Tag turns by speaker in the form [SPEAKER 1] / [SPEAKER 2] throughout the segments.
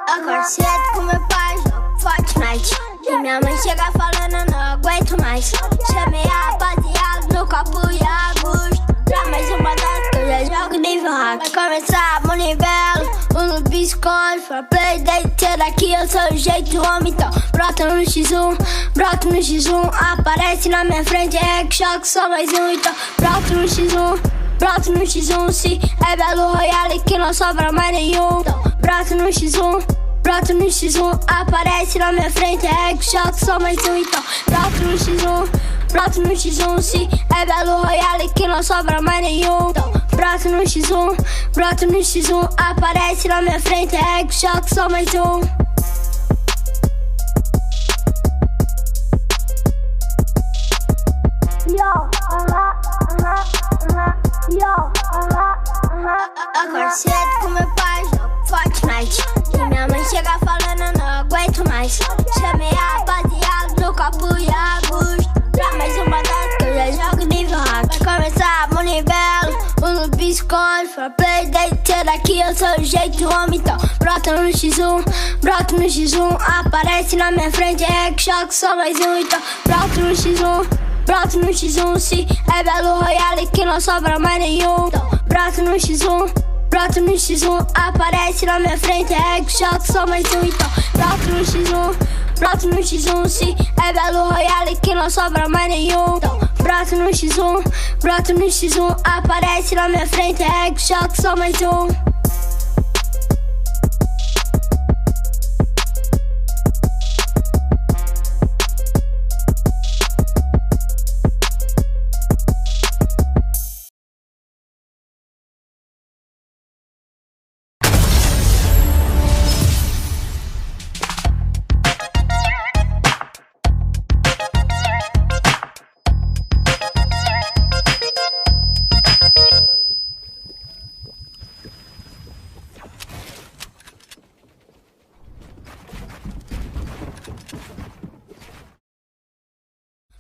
[SPEAKER 1] Agora cedo com meu pai, jogo Fortnite. E minha mãe chega falando, eu não aguento mais. Chamei a rapaziada no copo e a Augusto. Pra mais uma data que eu já jogo nível hack. Vai começar a manivela, o biscoito. Pra play dentro daqui, eu sou o jeito homem. Então brota no X1, brota no X1. Aparece na minha frente, é que choque, só mais um. Então brota no X1, brota no X1. Se é Belo Royale que não sobra mais nenhum. Então brota no X1, brota no X1. Aparece na minha frente, é que choque, só mais um. Então brota no X1, brota no X1. Se é Belo Royale que não sobra mais nenhum. Então brota no X1, brota no X1. Aparece na minha frente, é que choque, só mais um. Agora cedo com meu pai, jogo Fortnite. E minha mãe chega falando, eu não aguento mais. Chamei a rapaziada no copo e a Augusto. Pra mais uma data que eu já jogo nível hack. Vai começar a manivela, o biscoito. Pra play dentro daqui, eu sou o jeito homem. Então brota no X1, brota no X1. Aparece na minha frente, é que choque, só mais um. Então brota no X1, brota no X1. Se é Belo Royale que não sobra mais nenhum. Então brota no X1, brota no X1. Aparece na minha frente, é que choque, só mais um. Então brota no X1, brota no X1. Se é Belo Royale que não sobra mais nenhum. Então brota no X1, brota no X1. Aparece na minha frente, é que choque, só mais um.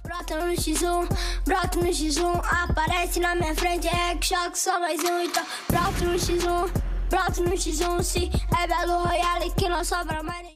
[SPEAKER 1] Brota no X1, brota no X1. Aparece na minha frente, é que choque, só mais um. Então brota no X1, brota no X1. Se é Belo Royale que não sobra mais nenhum.